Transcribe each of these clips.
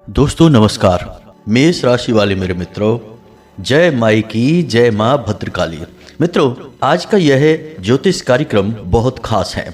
दोस्तों नमस्कार। मेष राशि वाले मेरे मित्रों, जय माई की जय माँ भद्रकाली। मित्रों, आज का यह ज्योतिष कार्यक्रम बहुत खास है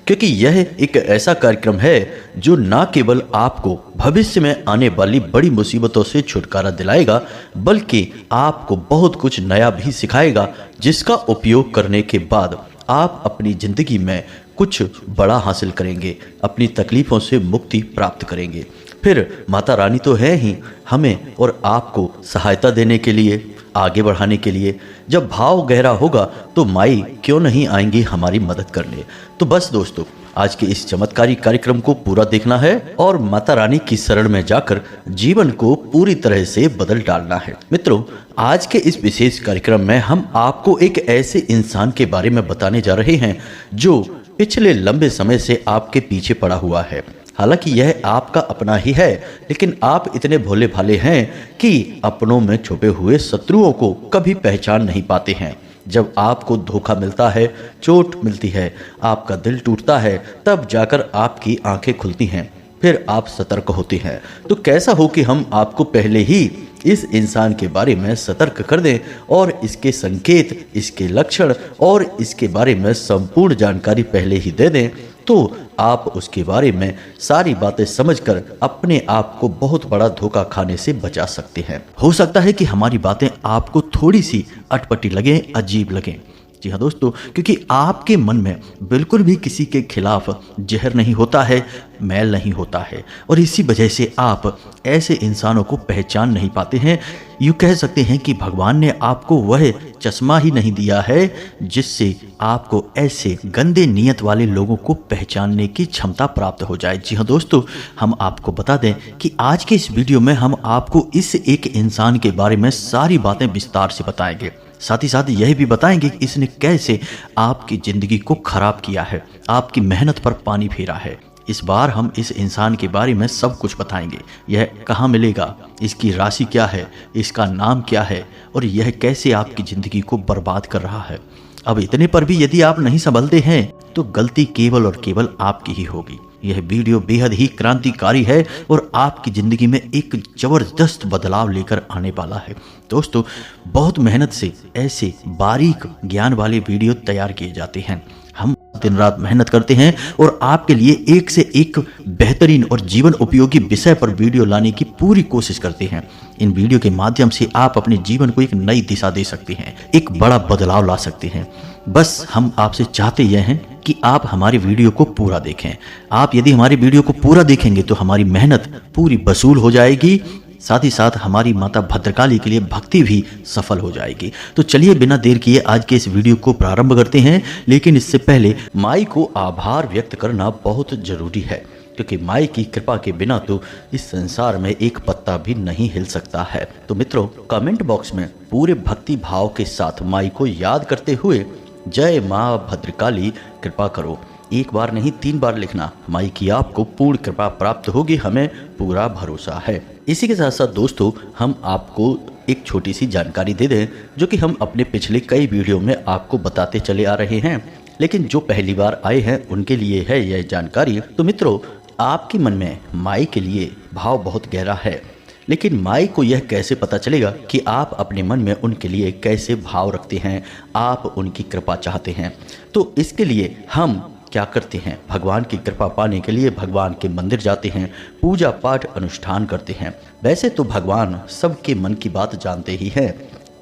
क्योंकि यह एक ऐसा कार्यक्रम है जो न केवल आपको भविष्य में आने वाली बड़ी मुसीबतों से छुटकारा दिलाएगा बल्कि आपको बहुत कुछ नया भी सिखाएगा, जिसका उपयोग करने के बाद आप अपनी जिंदगी में कुछ बड़ा हासिल करेंगे, अपनी तकलीफों से मुक्ति प्राप्त करेंगे। फिर माता रानी तो है ही हमें और आपको सहायता देने के लिए, आगे बढ़ाने के लिए। जब भाव गहरा होगा तो माई क्यों नहीं आएंगी हमारी मदद करने। तो बस दोस्तों, आज के इस चमत्कारी कार्यक्रम को पूरा देखना है और माता रानी की शरण में जाकर जीवन को पूरी तरह से बदल डालना है। मित्रों, आज के इस विशेष कार्यक्रम में हम आपको एक ऐसे इंसान के बारे में बताने जा रहे हैं जो पिछले लंबे समय से आपके पीछे पड़ा हुआ है। हालांकि यह आपका अपना ही है, लेकिन आप इतने भोले भाले हैं कि अपनों में छुपे हुए शत्रुओं को कभी पहचान नहीं पाते हैं। जब आपको धोखा मिलता है, चोट मिलती है, आपका दिल टूटता है, तब जाकर आपकी आंखें खुलती हैं, फिर आप सतर्क होते हैं। तो कैसा हो कि हम आपको पहले ही इस इंसान के बारे में सतर्क कर दें और इसके संकेत, इसके लक्षण और इसके बारे में संपूर्ण जानकारी पहले ही दे दें, तो आप उसके बारे में सारी बातें समझकर अपने आप को बहुत बड़ा धोखा खाने से बचा सकते हैं। हो सकता है कि हमारी बातें आपको थोड़ी सी अटपटी लगें, अजीब लगें। जी हाँ दोस्तों, क्योंकि आपके मन में बिल्कुल भी किसी के खिलाफ जहर नहीं होता है, मैल नहीं होता है, और इसी वजह से आप ऐसे इंसानों को पहचान नहीं पाते हैं। यूँ कह सकते हैं कि भगवान ने आपको वह चश्मा ही नहीं दिया है जिससे आपको ऐसे गंदे नियत वाले लोगों को पहचानने की क्षमता प्राप्त हो जाए। जी हाँ दोस्तों, हम आपको बता दें कि आज के इस वीडियो में हम आपको इस एक इंसान के बारे में सारी बातें विस्तार से बताएंगे। साथ ही साथ यह भी बताएंगे कि इसने कैसे आपकी ज़िंदगी को खराब किया है, आपकी मेहनत पर पानी फेरा है। इस बार हम इस इंसान के बारे में सब कुछ बताएंगे। यह कहाँ मिलेगा, इसकी राशि क्या है, इसका नाम क्या है और यह कैसे आपकी ज़िंदगी को बर्बाद कर रहा है। अब इतने पर भी यदि आप नहीं संभलते हैं तो गलती केवल और केवल आपकी ही होगी। यह वीडियो बेहद ही क्रांतिकारी है और आपकी ज़िंदगी में एक ज़बरदस्त बदलाव लेकर आने वाला है। दोस्तों, बहुत मेहनत से ऐसे बारीक ज्ञान वाले वीडियो तैयार किए जाते हैं। हम दिन रात मेहनत करते हैं और आपके लिए एक से एक बेहतरीन और जीवन उपयोगी विषय पर वीडियो लाने की पूरी कोशिश करते हैं। इन वीडियो के माध्यम से आप अपने जीवन को एक नई दिशा दे सकते हैं, एक बड़ा बदलाव ला सकते हैं। बस हम आपसे चाहते यह हैं कि आप हमारी वीडियो को पूरा देखें। आप यदि हमारी वीडियो को पूरा देखेंगे तो हमारी मेहनत पूरी वसूल हो जाएगी, साथ ही साथ हमारी माता भद्रकाली के लिए भक्ति भी सफल हो जाएगी। तो चलिए बिना देर किए आज के इस वीडियो को प्रारंभ करते हैं। लेकिन इससे पहले माई को आभार व्यक्त करना बहुत जरूरी है, क्योंकि माई की कृपा के बिना तो इस संसार में एक पत्ता भी नहीं हिल सकता है। तो मित्रों, कमेंट बॉक्स में पूरे भक्ति भाव के साथ माई को याद करते हुए जय माँ भद्रकाली कृपा करो एक बार नहीं 3 बार लिखना। माई की आपको पूर्ण कृपा प्राप्त होगी, हमें पूरा भरोसा है। इसी के साथ साथ दोस्तों, हम आपको एक छोटी सी जानकारी दे दें जो कि हम अपने पिछले कई वीडियो में आपको बताते चले आ रहे हैं, लेकिन जो पहली बार आए हैं उनके लिए है यह जानकारी। तो मित्रों, आपके मन में माई के लिए भाव बहुत गहरा है, लेकिन माई को यह कैसे पता चलेगा कि आप अपने मन में उनके लिए कैसे भाव रखते हैं, आप उनकी कृपा चाहते हैं। तो इसके लिए हम क्या करते हैं, भगवान की कृपा पाने के लिए भगवान के मंदिर जाते हैं, पूजा पाठ अनुष्ठान करते हैं। वैसे तो भगवान सबके मन की बात जानते ही हैं,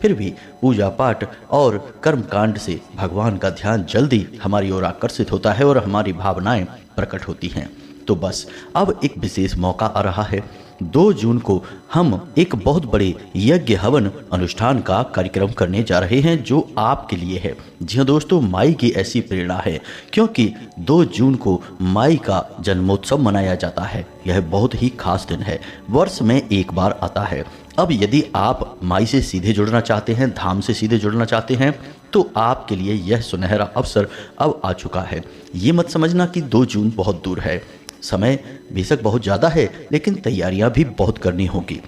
फिर भी पूजा पाठ और कर्म कांड से भगवान का ध्यान जल्दी हमारी ओर आकर्षित होता है और हमारी भावनाएं प्रकट होती हैं। तो बस अब एक विशेष मौका आ रहा है। 2 जून को हम एक बहुत बड़े यज्ञ हवन अनुष्ठान का कार्यक्रम करने जा रहे हैं जो आपके लिए है। जी हाँ दोस्तों, माई की ऐसी प्रेरणा है क्योंकि 2 जून को माई का जन्मोत्सव मनाया जाता है। यह बहुत ही खास दिन है, वर्ष में एक बार आता है। अब यदि आप माई से सीधे जुड़ना चाहते हैं, धाम से सीधे जुड़ना चाहते हैं, तो आपके लिए यह सुनहरा अवसर अब आ चुका है। ये मत समझना कि 2 जून बहुत दूर है, समय बेशक बहुत ज़्यादा है, लेकिन तैयारियां भी बहुत करनी होगी।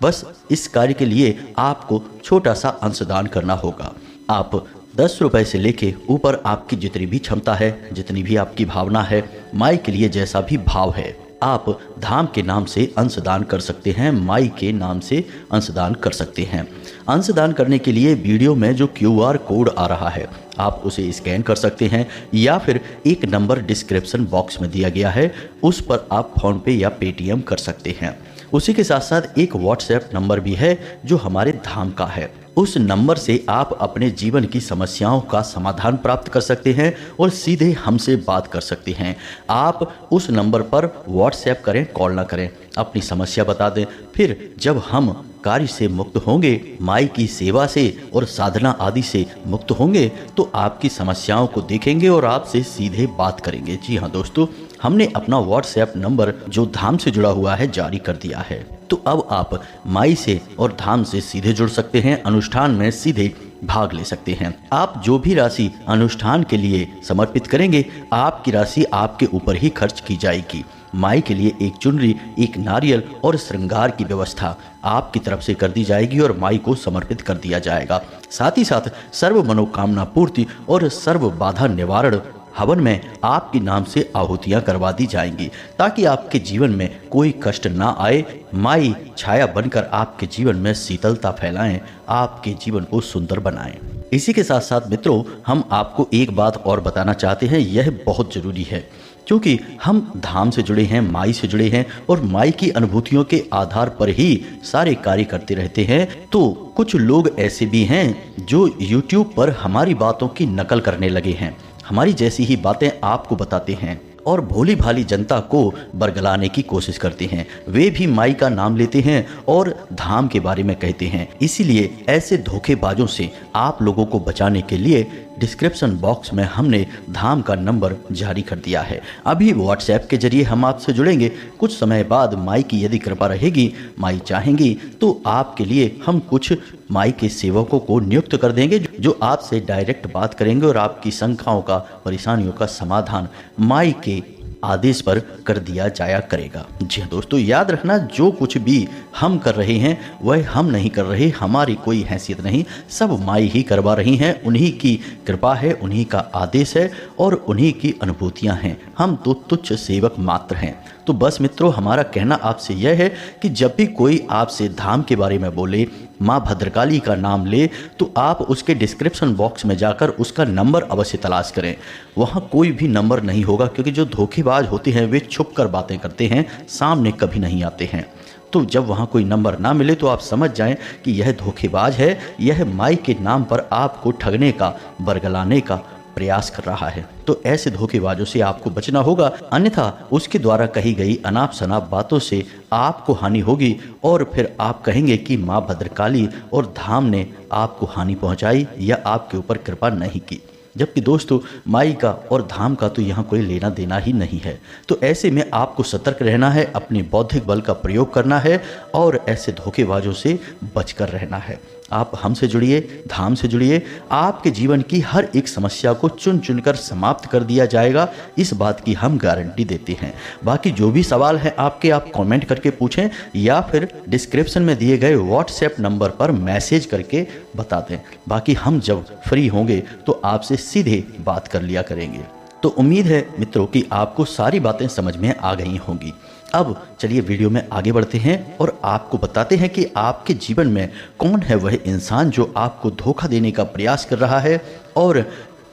बस इस कार्य के लिए आपको छोटा सा अंशदान करना होगा। आप 10 रुपए से लेके ऊपर आपकी जितनी भी क्षमता है, जितनी भी आपकी भावना है, माई के लिए जैसा भी भाव है, आप धाम के नाम से अंशदान कर सकते हैं, माई के नाम से अंशदान कर सकते हैं। अंशदान करने के लिए वीडियो में जो QR कोड आ रहा है आप उसे स्कैन कर सकते हैं, या फिर एक नंबर डिस्क्रिप्शन बॉक्स में दिया गया है उस पर आप फ़ोनपे या पेटीएम कर सकते हैं। उसी के साथ साथ एक WhatsApp नंबर भी है जो हमारे धाम का है। उस नंबर से आप अपने जीवन की समस्याओं का समाधान प्राप्त कर सकते हैं और सीधे हमसे बात कर सकते हैं। आप उस नंबर पर WhatsApp करें, कॉल ना करें, अपनी समस्या बता दें। फिर जब हम कार्य से मुक्त होंगे, माई की सेवा से और साधना आदि से मुक्त होंगे, तो आपकी समस्याओं को देखेंगे और आपसे सीधे बात करेंगे। जी हाँ दोस्तों, हमने अपना WhatsApp नंबर जो धाम से जुड़ा हुआ है जारी कर दिया है। तो अब आप माई से और धाम से सीधे जुड़ सकते हैं, अनुष्ठान में सीधे भाग ले सकते हैं। आप जो भी राशि अनुष्ठान के लिए समर्पित करेंगे, आपकी राशि आपके ऊपर ही खर्च की जाएगी। माई के लिए एक चुनरी, एक नारियल और श्रृंगार की व्यवस्था आपकी तरफ से कर दी जाएगी और माई को समर्पित कर दिया जाएगा। साथ ही साथ सर्व मनोकामना पूर्ति और सर्व बाधा निवारण हवन में आपके नाम से आहुतियां करवा दी जाएंगी, ताकि आपके जीवन में कोई कष्ट ना आए। माई छाया बनकर आपके जीवन में शीतलता फैलाएं, आपके जीवन को सुंदर बनाएं। इसी के साथ साथ मित्रों, हम आपको एक बात और बताना चाहते हैं, यह बहुत जरूरी है, क्योंकि हम धाम से जुड़े हैं, माई से जुड़े हैं और माई की अनुभूतियों के आधार पर ही सारे कार्य करते रहते हैं। तो कुछ लोग ऐसे भी हैं जो YouTube पर हमारी बातों की नकल करने लगे हैं, हमारी जैसी ही बातें आपको बताते हैं और भोली भाली जनता को बरगलाने की कोशिश करते हैं। वे भी माई का नाम लेते हैं और धाम के बारे में कहते हैं। इसीलिए ऐसे धोखेबाजों से आप लोगों को बचाने के लिए डिस्क्रिप्शन बॉक्स में हमने धाम का नंबर जारी कर दिया है। अभी WhatsApp के जरिए हम आपसे जुड़ेंगे। कुछ समय बाद माई की यदि कृपा रहेगी, माई चाहेंगी, तो आपके लिए हम कुछ माई के सेवकों को नियुक्त कर देंगे जो आपसे डायरेक्ट बात करेंगे और आपकी शंकाओं का, परेशानियों का समाधान माई के आदेश पर कर दिया जाया करेगा। जी हाँ दोस्तों, याद रखना, जो कुछ भी हम कर रहे हैं वह हम नहीं कर रहे, हमारी कोई हैसियत नहीं, सब माई ही करवा रही हैं। उन्हीं की कृपा है, उन्हीं का आदेश है और उन्हीं की अनुभूतियां हैं। हम तो तुच्छ सेवक मात्र हैं। तो बस मित्रों, हमारा कहना आपसे यह है कि जब भी कोई आपसे धाम के बारे में बोले, माँ भद्रकाली का नाम ले, तो आप उसके डिस्क्रिप्शन बॉक्स में जाकर उसका नंबर अवश्य तलाश करें। वहाँ कोई भी नंबर नहीं होगा, क्योंकि जो धोखेबाज होते हैं वे छुप कर बातें करते हैं, सामने कभी नहीं आते हैं। तो जब वहाँ कोई नंबर ना मिले तो आप समझ जाएं कि यह धोखेबाज है, यह माई के नाम पर आपको ठगने का, बरगलाने का प्रयास कर रहा है। तो ऐसे धोखेबाजों से आपको बचना होगा, अन्यथा उसके द्वारा कही गई अनाप शनाप बातों से आपको हानि होगी और फिर आप कहेंगे कि माँ भद्रकाली और धाम ने आपको हानि पहुंचाई या आपके ऊपर कृपा नहीं की। जबकि दोस्तों, माई का और धाम का तो यहाँ कोई लेना देना ही नहीं है। तो ऐसे में आपको सतर्क रहना है, अपने बौद्धिक बल का प्रयोग करना है और ऐसे धोखेबाजों से बचकर रहना है। आप हमसे जुड़िए, धाम से जुड़िए, आपके जीवन की हर एक समस्या को चुन चुनकर समाप्त कर दिया जाएगा, इस बात की हम गारंटी देते हैं। बाकी जो भी सवाल है आपके, आप कमेंट करके पूछें या फिर डिस्क्रिप्शन में दिए गए WhatsApp नंबर पर मैसेज करके बता दें। बाकी हम जब फ्री होंगे तो आपसे सीधे बात कर लिया करेंगे। तो उम्मीद है मित्रों कि आपको सारी बातें समझ में आ गई होंगी। अब चलिए वीडियो में आगे बढ़ते हैं और आपको बताते हैं कि आपके जीवन में कौन है वह इंसान जो आपको धोखा देने का प्रयास कर रहा है और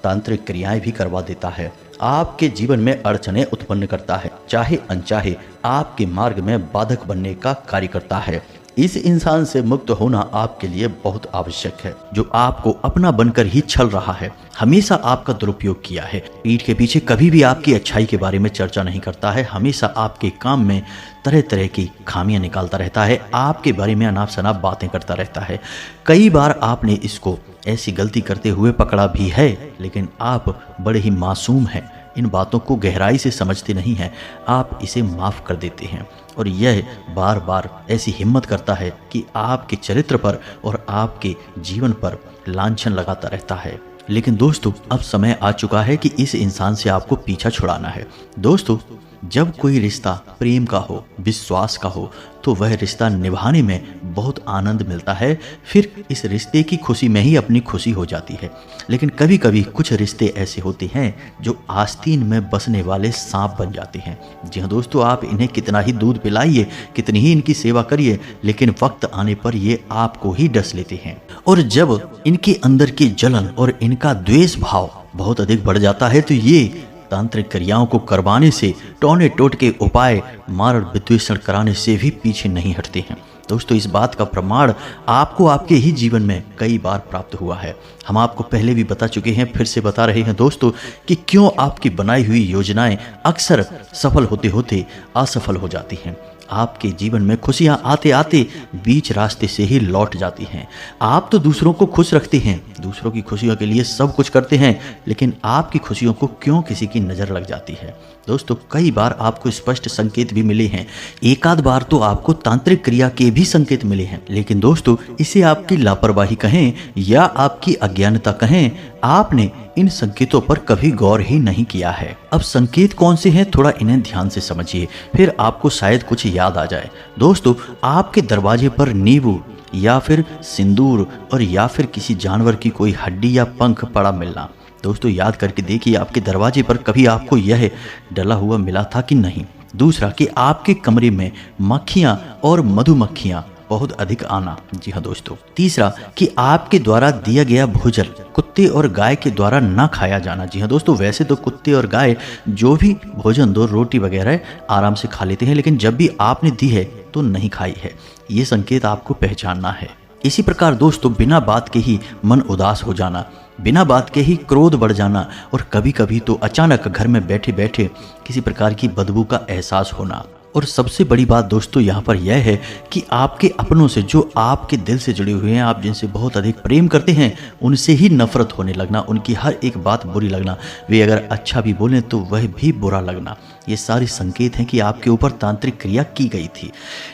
तांत्रिक क्रियाएं भी करवा देता है, आपके जीवन में अड़चनें उत्पन्न करता है, चाहे अनचाहे आपके मार्ग में बाधक बनने का कार्य करता है। इस इंसान से मुक्त होना आपके लिए बहुत आवश्यक है, जो आपको अपना बनकर ही छल रहा है, हमेशा आपका दुरुपयोग किया है, पीठ के पीछे कभी भी आपकी अच्छाई के बारे में चर्चा नहीं करता है, हमेशा आपके काम में तरह तरह की खामियां निकालता रहता है, आपके बारे में अनाप शनाप बातें करता रहता है। कई बार आपने इसको ऐसी गलती करते हुए पकड़ा भी है, लेकिन आप बड़े ही मासूम हैं, इन बातों को गहराई से समझते नहीं हैं, आप इसे माफ़ कर देते हैं और यह बार बार ऐसी हिम्मत करता है कि आपके चरित्र पर और आपके जीवन पर लांछन लगाता रहता है। लेकिन दोस्तों, अब समय आ चुका है कि इस इंसान से आपको पीछा छुड़ाना है। दोस्तों, जब कोई रिश्ता प्रेम का हो, विश्वास का हो, तो वह रिश्ता निभाने में बहुत आनंद मिलता है, फिर इस रिश्ते की खुशी में ही अपनी खुशी हो जाती है। लेकिन कभी कभी कुछ रिश्ते ऐसे होते हैं जो आस्तीन में बसने वाले सांप बन जाते हैं। जी हाँ दोस्तों, आप इन्हें कितना ही दूध पिलाइए, कितनी ही इनकी सेवा करिए, लेकिन वक्त आने पर ये आपको ही डस लेते हैं। और जब इनके अंदर की जलन और इनका द्वेष भाव बहुत अधिक बढ़ जाता है तो ये तांत्रिक क्रियाओं को करवाने से, टोने टोटके उपाय, मारण विद्वेषण कराने से भी पीछे नहीं हटते हैं। दोस्तों, इस बात का प्रमाण आपको आपके ही जीवन में कई बार प्राप्त हुआ है। हम आपको पहले भी बता चुके हैं, फिर से बता रहे हैं दोस्तों कि क्यों आपकी बनाई हुई योजनाएं अक्सर सफल होते होते असफल हो जाती हैं। आपके जीवन में खुशियां आते आते बीच रास्ते से ही लौट जाती हैं। आप तो दूसरों को खुश रखते हैं, दूसरों की खुशियों के लिए सब कुछ करते हैं, लेकिन आपकी खुशियों को क्यों किसी की नज़र लग जाती है। दोस्तों, कई बार आपको स्पष्ट संकेत भी मिले हैं, एक आध बार तो आपको तांत्रिक क्रिया के भी संकेत मिले हैं, लेकिन दोस्तों इसे आपकी लापरवाही कहें या आपकी अज्ञानता कहें, आपने इन संकेतों पर कभी गौर ही नहीं किया है। अब संकेत कौन से हैं, थोड़ा इन्हें ध्यान से समझिए, फिर आपको शायद कुछ याद आ जाए। दोस्तों, आपके दरवाजे पर नींबू या फिर सिंदूर और या फिर किसी जानवर की कोई हड्डी या पंख पड़ा मिलना। दोस्तों, याद करके देखिए आपके दरवाजे पर कभी आपको यह डला हुआ मिला था कि नहीं। दूसरा, कि आपके कमरे में मक्खियां और मधुमक्खियां बहुत अधिक आना। जी हाँ दोस्तों। तीसरा, कि आपके द्वारा दिया गया भोजन कुत्ते और गाय के द्वारा ना खाया जाना। जी हाँ दोस्तों, वैसे तो कुत्ते और गाय जो भी भोजन दो, रोटी वगैरह आराम से खा लेते हैं, लेकिन जब भी आपने दी है तो नहीं खाई है, ये संकेत आपको पहचानना है। इसी प्रकार दोस्तों, बिना बात के ही मन उदास हो जाना, बिना बात के ही क्रोध बढ़ जाना और कभी कभी तो अचानक घर में बैठे बैठे किसी प्रकार की बदबू का एहसास होना। और सबसे बड़ी बात दोस्तों यहाँ पर यह है कि आपके अपनों से, जो आपके दिल से जुड़े हुए हैं, आप जिनसे बहुत अधिक प्रेम करते हैं, उनसे ही नफरत होने लगना, उनकी हर एक बात बुरी लगना, वे अगर अच्छा भी बोलें तो वह भी बुरा लगना, ये सारे संकेत हैं कि आपके ऊपर तांत्रिक क्रिया की गई थी।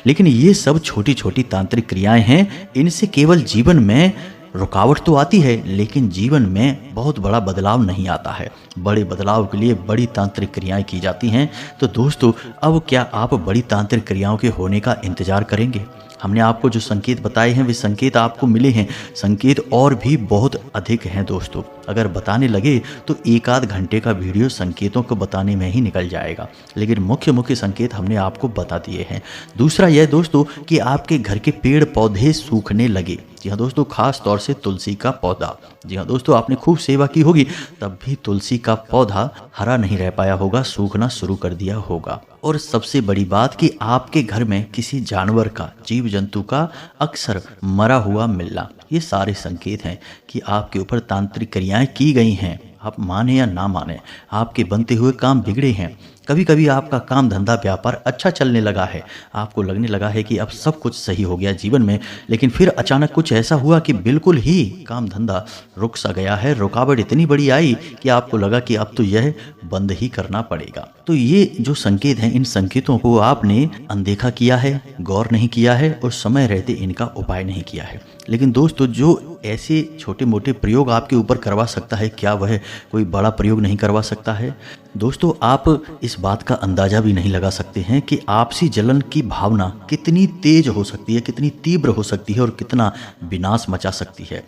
लेकिन ये सब छोटी छोटी तांत्रिक क्रियाएं हैं, इनसे केवल जीवन में रुकावट तो आती है, लेकिन जीवन में बहुत बड़ा बदलाव नहीं आता है। बड़े बदलाव के लिए बड़ी तांत्रिक क्रियाएं की जाती हैं। तो दोस्तों, अब क्या आप बड़ी तांत्रिक क्रियाओं के होने का इंतजार करेंगे? हमने आपको जो संकेत बताए हैं वे संकेत आपको मिले हैं, संकेत और भी बहुत अधिक हैं दोस्तों। अगर बताने लगे तो एक आध घंटे का वीडियो संकेतों को बताने में ही निकल जाएगा, लेकिन मुख्य मुख्य संकेत हमने आपको बता दिए हैं। दूसरा यह दोस्तों कि आपके घर के पेड़ पौधे सूखने लगे। जी हाँ दोस्तों, खास तौर से तुलसी का पौधा। जी हाँ दोस्तों, आपने खूब सेवा की होगी, तब भी तुलसी का पौधा हरा नहीं रह पाया होगा, सूखना शुरू कर दिया होगा। और सबसे बड़ी बात कि आपके घर में किसी जानवर का, जीव जंतु का अक्सर मरा हुआ मिलना, ये सारे संकेत हैं कि आपके ऊपर तांत्रिक क्रियाएं की गई हैं। आप माने या ना माने, आपके बनते हुए काम बिगड़े हैं। कभी कभी आपका काम धंधा व्यापार अच्छा चलने लगा है, आपको लगने लगा है कि अब सब कुछ सही हो गया जीवन में, लेकिन फिर अचानक कुछ ऐसा हुआ कि बिल्कुल ही काम धंधा रुक सा गया है। रुकावट इतनी बड़ी आई कि आपको लगा कि अब तो यह बंद ही करना पड़ेगा। तो ये जो संकेत हैं, इन संकेतों को आपने अनदेखा किया है, गौर नहीं किया है और समय रहते इनका उपाय नहीं किया है। लेकिन दोस्तों, जो ऐसे छोटे मोटे प्रयोग आपके ऊपर करवा सकता है, क्या वह कोई बड़ा प्रयोग नहीं करवा सकता है? दोस्तों, आप इस बात का अंदाजा भी नहीं लगा सकते हैं कि आपसी जलन की भावना कितनी तेज हो सकती है, कितनी तीव्र हो सकती है और कितना विनाश मचा सकती है।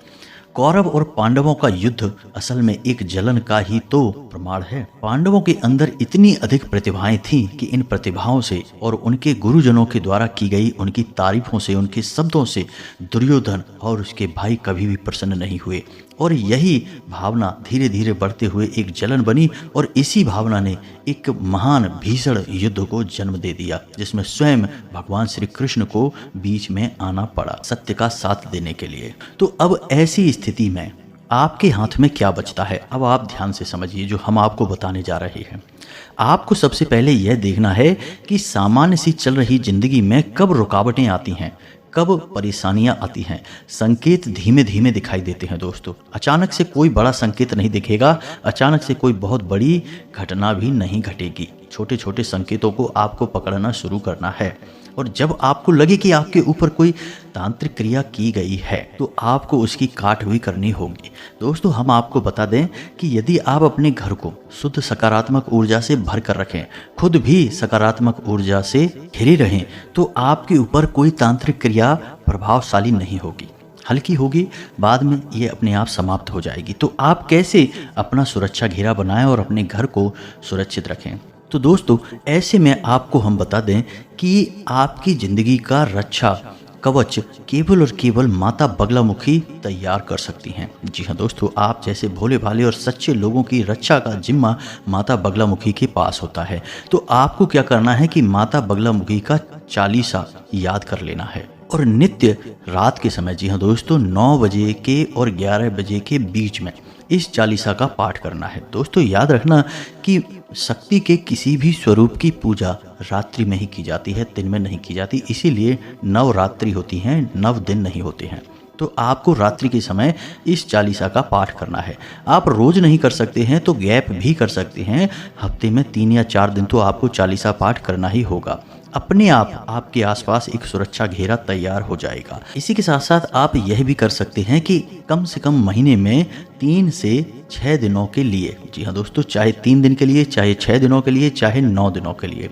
कौरव और पांडवों का युद्ध असल में एक जलन का ही तो प्रमाण है। पांडवों के अंदर इतनी अधिक प्रतिभाएं थीं कि इन प्रतिभाओं से और उनके गुरुजनों के द्वारा की गई उनकी तारीफों से, उनके शब्दों से दुर्योधन और उसके भाई कभी भी प्रसन्न नहीं हुए। और यही भावना धीरे धीरे बढ़ते हुए एक जलन बनी और इसी भावना ने एक महान भीषण युद्ध को जन्म दे दिया, जिसमें स्वयं भगवान श्री कृष्ण को बीच में आना पड़ा सत्य का साथ देने के लिए। तो अब ऐसी स्थिति में आपके हाथ में क्या बचता है? अब आप ध्यान से समझिए जो हम आपको बताने जा रहे हैं। आपको सबसे पहले यह देखना है कि सामान्य सी चल रही जिंदगी में कब रुकावटें आती हैं, कब परेशानियां आती हैं। संकेत धीमे धीमे दिखाई देते हैं दोस्तों। अचानक से कोई बड़ा संकेत नहीं दिखेगा, अचानक से कोई बहुत बड़ी घटना भी नहीं घटेगी। छोटे छोटे संकेतों को आपको पकड़ना शुरू करना है। और जब आपको लगे कि आपके ऊपर कोई तांत्रिक क्रिया की गई है तो आपको उसकी काट हुई करनी होगी। दोस्तों, हम आपको बता दें कि यदि आप अपने घर को शुद्ध सकारात्मक ऊर्जा से भर कर रखें, खुद भी सकारात्मक ऊर्जा से घिरे रहें, तो आपके ऊपर कोई तांत्रिक क्रिया प्रभावशाली नहीं होगी। हल्की होगी, बाद में ये अपने आप समाप्त हो जाएगी। तो आप कैसे अपना सुरक्षा घेरा बनाएं और अपने घर को सुरक्षित रखें? तो दोस्तों, ऐसे में आपको हम बता दें कि आपकी ज़िंदगी का रक्षा कवच केवल और केवल माता बगलामुखी तैयार कर सकती हैं। जी हाँ दोस्तों, आप जैसे भोले भाले और सच्चे लोगों की रक्षा का जिम्मा माता बगलामुखी के पास होता है। तो आपको क्या करना है कि माता बगलामुखी का चालीसा याद कर लेना है और नित्य रात के समय, जी हाँ दोस्तों, 9 बजे के और 11 बजे के बीच में इस चालीसा का पाठ करना है। दोस्तों, याद रखना कि शक्ति के किसी भी स्वरूप की पूजा रात्रि में ही की जाती है, दिन में नहीं की जाती। इसीलिए नवरात्रि होती हैं, 9 दिन नहीं होते हैं। तो आपको रात्रि के समय इस चालीसा का पाठ करना है। आप रोज नहीं कर सकते हैं तो गैप भी कर सकते हैं। हफ्ते में 3 या 4 दिन तो आपको चालीसा पाठ करना ही होगा। अपने आप आपके आसपास एक सुरक्षा घेरा तैयार हो जाएगा। इसी के साथ साथ आप यह भी कर सकते हैं कि कम से कम महीने में 3 से 6 दिनों के लिए, जी हाँ दोस्तों, चाहे 3 दिन के लिए, चाहे 6 दिनों के लिए, चाहे 9 दिनों के लिए,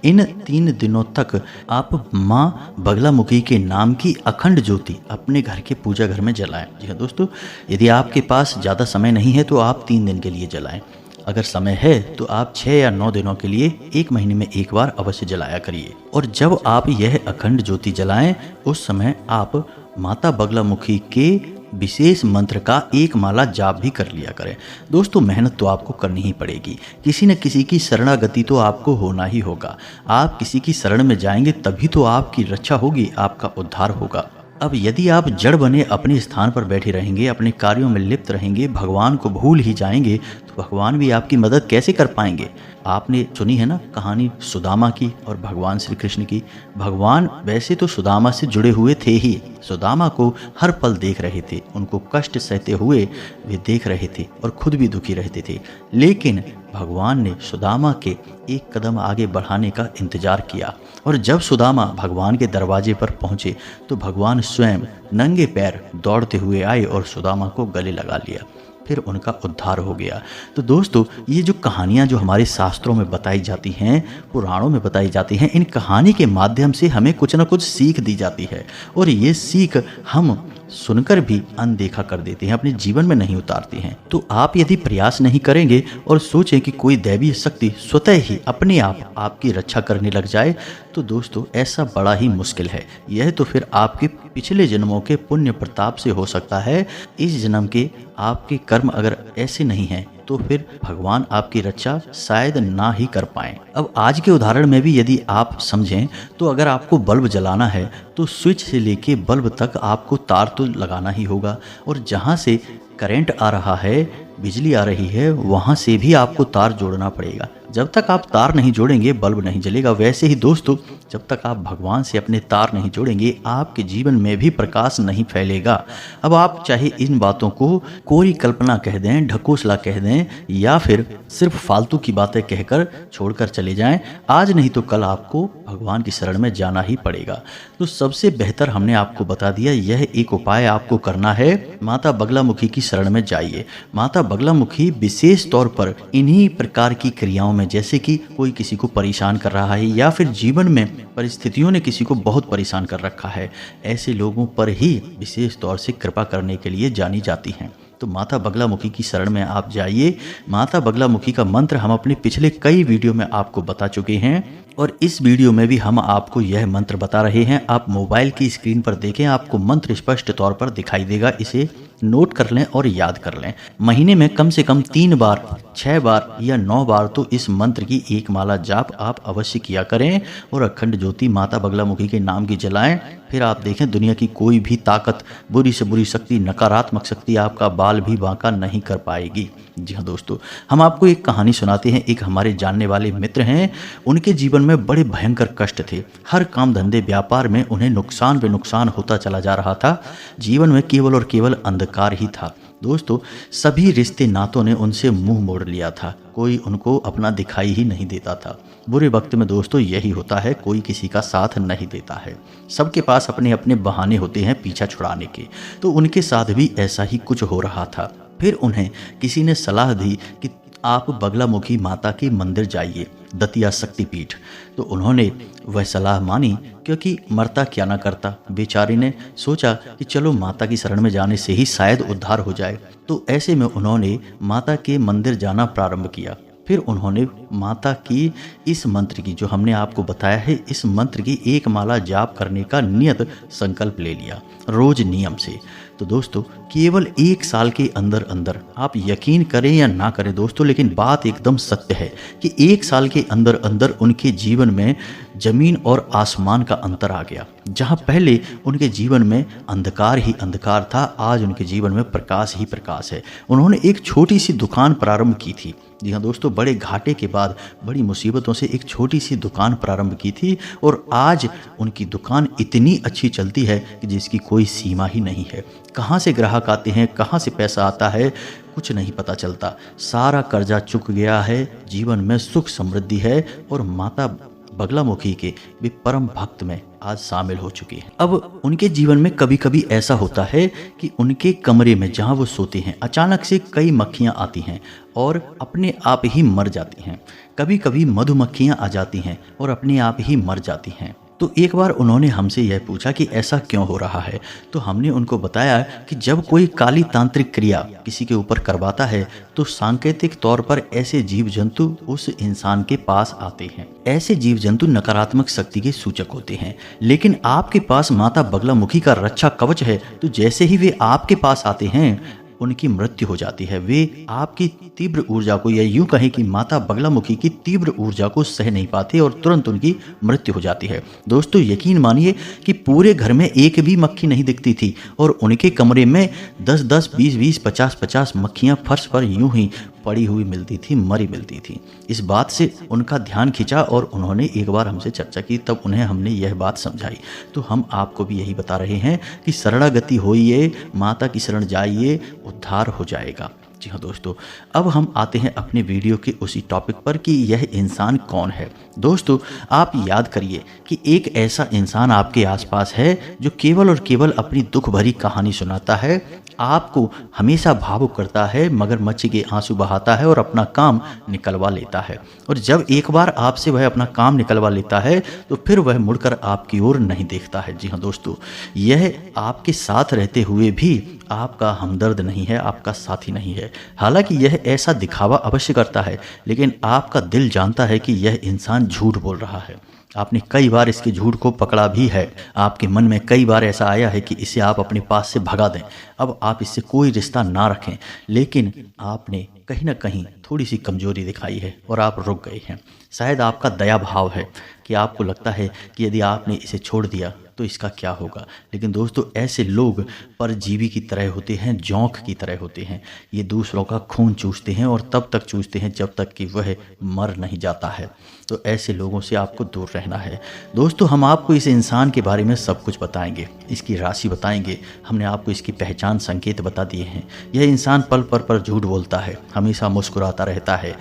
इन 3 दिनों तक आप माँ बगलामुखी के नाम की अखंड ज्योति अपने घर के पूजा घर में जलाएं। जी हाँ दोस्तों, यदि आपके पास ज़्यादा समय नहीं है तो आप 3 दिन के लिए जलाएं। अगर समय है तो आप 6 या 9 दिनों के लिए 1 महीने में एक बार अवश्य जलाया करिए। और जब आप यह अखंड ज्योति जलाएं, उस समय आप माता बगलामुखी के विशेष मंत्र का 1 माला जाप भी कर लिया करें। दोस्तों, मेहनत तो आपको करनी ही पड़ेगी। किसी न किसी की शरणागति तो आपको होना ही होगा। आप किसी की शरण में जाएंगे तभी तो आपकी रक्षा होगी, आपका उद्धार होगा। अब यदि आप जड़ बने अपने स्थान पर बैठे रहेंगे, अपने कार्यों में लिप्त रहेंगे, भगवान को भूल ही जाएंगे, तो भगवान भी आपकी मदद कैसे कर पाएंगे? आपने सुनी है ना कहानी सुदामा की और भगवान श्री कृष्ण की। भगवान वैसे तो सुदामा से जुड़े हुए थे ही, सुदामा को हर पल देख रहे थे, उनको कष्ट सहते हुए वे देख रहे थे और खुद भी दुखी रहते थे। लेकिन भगवान ने सुदामा के एक कदम आगे बढ़ाने का इंतजार किया और जब सुदामा भगवान के दरवाजे पर पहुंचे तो भगवान स्वयं नंगे पैर दौड़ते हुए आए और सुदामा को गले लगा लिया। फिर उनका उद्धार हो गया। तो दोस्तों, ये जो कहानियाँ जो हमारे शास्त्रों में बताई जाती हैं, पुराणों में बताई जाती हैं, इन कहानी के माध्यम से हमें कुछ ना कुछ सीख दी जाती है और ये सीख हम सुनकर भी अनदेखा कर देते हैं, अपने जीवन में नहीं उतारते हैं। तो आप यदि प्रयास नहीं करेंगे और सोचें कि कोई दैवीय शक्ति स्वतः ही अपने आप आपकी रक्षा करने लग जाए, तो दोस्तों ऐसा बड़ा ही मुश्किल है। यह तो फिर आपके पिछले जन्मों के पुण्य प्रताप से हो सकता है। इस जन्म के आपके कर्म अगर ऐसे नहीं हैं तो फिर भगवान आपकी रक्षा शायद ना ही कर पाएं। अब आज के उदाहरण में भी यदि आप समझें तो अगर आपको बल्ब जलाना है तो स्विच से लेके बल्ब तक आपको तार तो लगाना ही होगा और जहाँ से करंट आ रहा है, बिजली आ रही है, वहाँ से भी आपको तार जोड़ना पड़ेगा। जब तक आप तार नहीं जोड़ेंगे बल्ब नहीं जलेगा। वैसे ही दोस्तों, जब तक आप भगवान से अपने तार नहीं जोड़ेंगे आपके जीवन में भी प्रकाश नहीं फैलेगा। अब आप चाहे इन बातों को कोरी कल्पना कह दें, ढकोसला कह दें या फिर सिर्फ फालतू की बातें कहकर छोड़कर चले जाएं, आज नहीं तो कल आपको भगवान की शरण में जाना ही पड़ेगा। तो सबसे बेहतर हमने आपको बता दिया, यह एक उपाय आपको करना है। माता बगलामुखी की शरण में जाइए। माता बगलामुखी विशेष तौर पर इन्हीं प्रकार की क्रियाओं में, जैसे कि कोई किसी को परेशान कर रहा है या फिर जीवन में परिस्थितियों ने किसी को बहुत परेशान कर रखा है, ऐसे लोगों पर ही विशेष तौर से कृपा करने के लिए जानी जाती हैं। तो माता बगलामुखी की शरण में आप जाइए। माता बगलामुखी का मंत्र हम अपने पिछले कई वीडियो में आपको बता चुके हैं और इस वीडियो में भी हम आपको यह मंत्र बता रहे हैं। आप मोबाइल की स्क्रीन पर देखें, आपको मंत्र स्पष्ट तौर पर दिखाई देगा। इसे नोट कर लें और याद कर लें। महीने में कम से कम 3 बार, 6 बार या 9 बार तो इस मंत्र की 1 माला जाप आप अवश्य किया करें और अखंड ज्योति माता बगलामुखी के नाम की जलाएं। फिर आप देखें, दुनिया की कोई भी ताकत, बुरी से बुरी शक्ति, नकारात्मक शक्ति आपका बाल भी बांका नहीं कर पाएगी। जी हाँ दोस्तों, हम आपको एक कहानी सुनाते हैं। एक हमारे जानने वाले मित्र हैं, उनके जीवन में बड़े भयंकर कष्ट थे। हर काम धंधे व्यापार में उन्हें नुकसान पे नुकसान होता चला जा रहा था। जीवन में केवल और केवल अंधकार ही था। दोस्तों, सभी रिश्ते नातों ने उनसे मुंह मोड़ लिया था। कोई उनको अपना दिखाई ही नहीं देता था। बुरे वक्त में दोस्तों यही होता है, कोई किसी का साथ नहीं देता है। सबके पास अपने अपने बहाने होते हैं पीछा छुड़ाने के। तो उनके साथ भी ऐसा ही कुछ हो रहा था। फिर उन्हें किसी ने सलाह दी कि आप बगलामुखी माता के मंदिर जाइए, दतिया शक्तिपीठ। तो उन्होंने वह सलाह मानी, क्योंकि मरता क्या ना करता। बेचारी ने सोचा कि चलो माता की शरण में जाने से ही शायद उद्धार हो जाए। तो ऐसे में उन्होंने माता के मंदिर जाना प्रारंभ किया। फिर उन्होंने माता की इस मंत्र की, जो हमने आपको बताया है, इस मंत्र की एक माला जाप करने का नियत संकल्प ले लिया, रोज नियम से। तो दोस्तों केवल 1 साल के अंदर अंदर, आप यकीन करें या ना करें दोस्तों, लेकिन बात एकदम सत्य है कि 1 साल के अंदर अंदर उनके जीवन में जमीन और आसमान का अंतर आ गया। जहां पहले उनके जीवन में अंधकार ही अंधकार था, आज उनके जीवन में प्रकाश ही प्रकाश है। उन्होंने एक छोटी सी दुकान प्रारंभ की थी। जी हाँ दोस्तों, बड़े घाटे के बाद, बड़ी मुसीबतों से एक छोटी सी दुकान प्रारंभ की थी, और आज उनकी दुकान इतनी अच्छी चलती है कि जिसकी कोई सीमा ही नहीं है। कहाँ से ग्राहक आते हैं, कहाँ से पैसा आता है, कुछ नहीं पता चलता। सारा कर्जा चुक गया है, जीवन में सुख समृद्धि है, और माता बगलामुखी के वे परम भक्त में आज शामिल हो चुके हैं। अब उनके जीवन में कभी कभी ऐसा होता है कि उनके कमरे में जहां वो सोते हैं, अचानक से कई मक्खियां आती हैं और अपने आप ही मर जाती हैं। कभी कभी मधुमक्खियां आ जाती हैं और अपने आप ही मर जाती हैं। तो एक बार उन्होंने हमसे यह पूछा कि ऐसा क्यों हो रहा है। तो हमने उनको बताया कि जब कोई काली तांत्रिक क्रिया किसी के ऊपर करवाता है, तो सांकेतिक तौर पर ऐसे जीव जंतु उस इंसान के पास आते हैं। ऐसे जीव जंतु नकारात्मक शक्ति के सूचक होते हैं। लेकिन आपके पास माता बगलामुखी का रक्षा कवच है, तो जैसे ही वे आपके पास आते हैं, उनकी मृत्यु हो जाती है। वे आपकी तीव्र ऊर्जा को, या यूं कहें कि माता बगलामुखी की तीव्र ऊर्जा को सह नहीं पाते और तुरंत उनकी मृत्यु हो जाती है। दोस्तों यकीन मानिए कि पूरे घर में एक भी मक्खी नहीं दिखती थी, और उनके कमरे में 10-10, 20-20, 50-50 मक्खियां फर्श पर यूं ही पड़ी हुई मिलती थी, मरी मिलती थी। इस बात से उनका ध्यान खिंचा और उन्होंने एक बार हमसे चर्चा की, तब उन्हें हमने यह बात समझाई। तो हम आपको भी यही बता रहे हैं कि शरणागति होइए, माता की शरण जाइए, उद्धार हो जाएगा। जी हाँ दोस्तों, अब हम आते हैं अपने वीडियो के उसी टॉपिक पर कि यह इंसान कौन है। दोस्तों आप याद करिए कि एक ऐसा इंसान आपके आसपास है जो केवल और केवल अपनी दुख भरी कहानी सुनाता है, आपको हमेशा भावुक करता है, मगरमच्छ के आंसू बहाता है और अपना काम निकलवा लेता है। और जब एक बार आपसे वह अपना काम निकलवा लेता है, तो फिर वह मुड़कर आपकी ओर नहीं देखता है। जी हाँ दोस्तों, यह आपके साथ रहते हुए भी आपका हमदर्द नहीं है, आपका साथी नहीं है। हालांकि यह ऐसा दिखावा अवश्य करता है, लेकिन आपका दिल जानता है कि यह इंसान झूठ बोल रहा है। आपने कई बार इसके झूठ को पकड़ा भी है। आपके मन में कई बार ऐसा आया है कि इसे आप अपने पास से भगा दें, अब आप इससे कोई रिश्ता ना रखें, लेकिन आपने कहीं ना कहीं थोड़ी सी कमजोरी दिखाई है और आप रुक गए हैं। शायद आपका दया भाव है कि आपको लगता है कि यदि आपने इसे छोड़ दिया तो इसका क्या होगा। लेकिन दोस्तों ऐसे लोग परजीवी की तरह होते हैं, जोंक की तरह होते हैं। ये दूसरों का खून चूसते हैं और तब तक चूसते हैं जब तक कि वह मर नहीं जाता है। तो ऐसे लोगों से आपको दूर रहना है। दोस्तों हम आपको इस इंसान के बारे में सब कुछ बताएंगे, इसकी राशि बताएंगे, हमने आपको इसकी पहचान संकेत बता दिए हैं। यह इंसान पल पर झूठ बोलता है, हमेशा मुस्कुराता रहता है,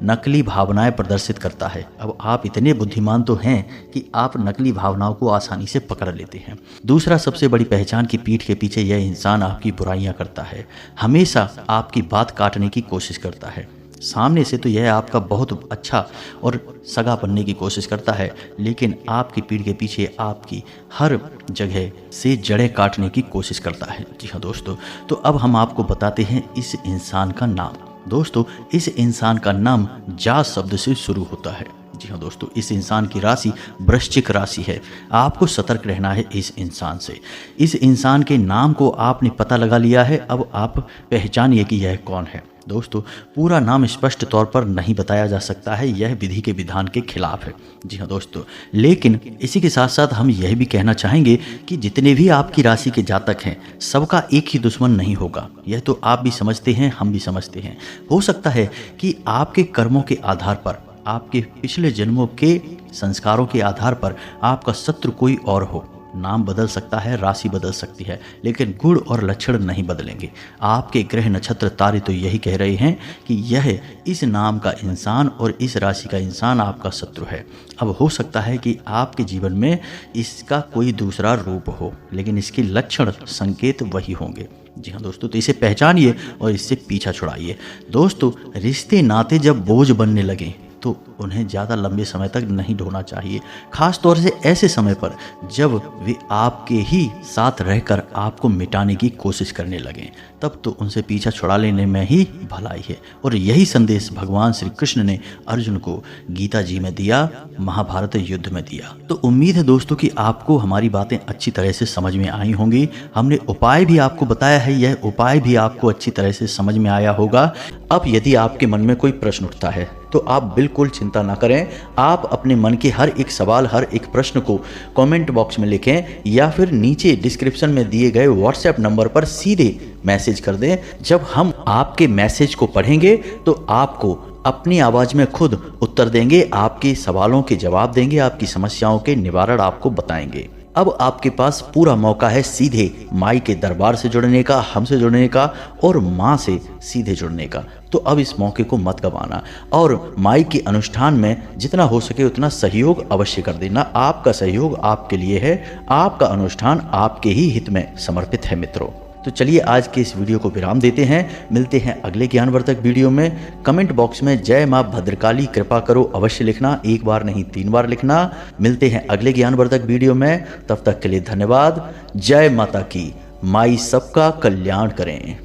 नकली भावनाएं प्रदर्शित करता है। अब आप इतने बुद्धिमान तो हैं कि आप नकली भावनाओं को आसानी से पकड़ लेते हैं। दूसरा सबसे बड़ी पहचान की पीठ के पीछे यह इंसान आपकी बुराइयां करता है, हमेशा आपकी बात काटने की कोशिश करता है। सामने से तो यह आपका बहुत अच्छा और सगा बनने की कोशिश करता है, लेकिन आपकी पीठ के पीछे आपकी हर जगह से जड़ें काटने की कोशिश करता है। जी हाँ दोस्तों, तो अब हम आपको बताते हैं इस इंसान का नाम। दोस्तों इस इंसान का नाम जा शब्द से शुरू होता है। जी हाँ दोस्तों, इस इंसान की राशि वृश्चिक राशि है। आपको सतर्क रहना है इस इंसान से। इस इंसान के नाम को आपने पता लगा लिया है, अब आप पहचानिए कि यह कौन है। दोस्तों पूरा नाम स्पष्ट तौर पर नहीं बताया जा सकता है, यह विधि के विधान के खिलाफ है। जी हाँ दोस्तों, लेकिन इसी के साथ साथ हम यह भी कहना चाहेंगे कि जितने भी आपकी राशि के जातक हैं, सबका एक ही दुश्मन नहीं होगा। यह तो आप भी समझते हैं, हम भी समझते हैं। हो सकता है कि आपके कर्मों के आधार पर, आपके पिछले जन्मों के संस्कारों के आधार पर आपका शत्रु कोई और हो। नाम बदल सकता है, राशि बदल सकती है, लेकिन गुण और लक्षण नहीं बदलेंगे। आपके ग्रह नक्षत्र तारे तो यही कह रहे हैं कि यह इस नाम का इंसान और इस राशि का इंसान आपका शत्रु है। अब हो सकता है कि आपके जीवन में इसका कोई दूसरा रूप हो, लेकिन इसके लक्षण संकेत वही होंगे। जी हाँ दोस्तों, तो इसे पहचानिए और इससे पीछा छुड़ाइए। दोस्तों, रिश्ते नाते जब बोझ बनने लगें तो उन्हें ज़्यादा लंबे समय तक नहीं ढोना चाहिए, खास तौर से ऐसे समय पर जब वे आपके ही साथ रहकर आपको मिटाने की कोशिश करने लगें। तब तो उनसे पीछा छुड़ा लेने में ही भलाई है। और यही संदेश भगवान श्री कृष्ण ने अर्जुन को गीता जी में दिया, महाभारत युद्ध में दिया। तो उम्मीद है दोस्तों कि आपको हमारी बातें अच्छी तरह से समझ में आई होंगी। हमने उपाय भी आपको बताया है, यह उपाय भी आपको अच्छी तरह से समझ में आया होगा। अब यदि आपके मन में कोई प्रश्न उठता है तो आप बिल्कुल चिंता ना करें। आप अपने मन के हर एक सवाल, हर एक प्रश्न को कमेंट बॉक्स में लिखें या फिर नीचे डिस्क्रिप्शन में दिए गए व्हाट्सएप नंबर पर सीधे मैसेज कर दें। जब हम आपके मैसेज को पढ़ेंगे तो आपको अपनी आवाज़ में खुद उत्तर देंगे, आपके सवालों के जवाब देंगे, आपकी समस्याओं के निवारण आपको बताएंगे। अब आपके पास पूरा मौका है सीधे माई के दरबार से जुड़ने का, हमसे जुड़ने का और माँ से सीधे जुड़ने का। तो अब इस मौके को मत गंवाना और माई के अनुष्ठान में जितना हो सके उतना सहयोग अवश्य कर देना। आपका सहयोग आपके लिए है, आपका अनुष्ठान आपके ही हित में समर्पित है मित्रों। तो चलिए आज के इस वीडियो को विराम देते हैं। मिलते हैं अगले ज्ञानवर्धक वीडियो में। कमेंट बॉक्स में जय माँ भद्रकाली कृपा करो अवश्य लिखना, एक बार नहीं 3 बार लिखना। मिलते हैं अगले ज्ञानवर्धक वीडियो में, तब तक के लिए धन्यवाद। जय माता की, माई सबका कल्याण करें।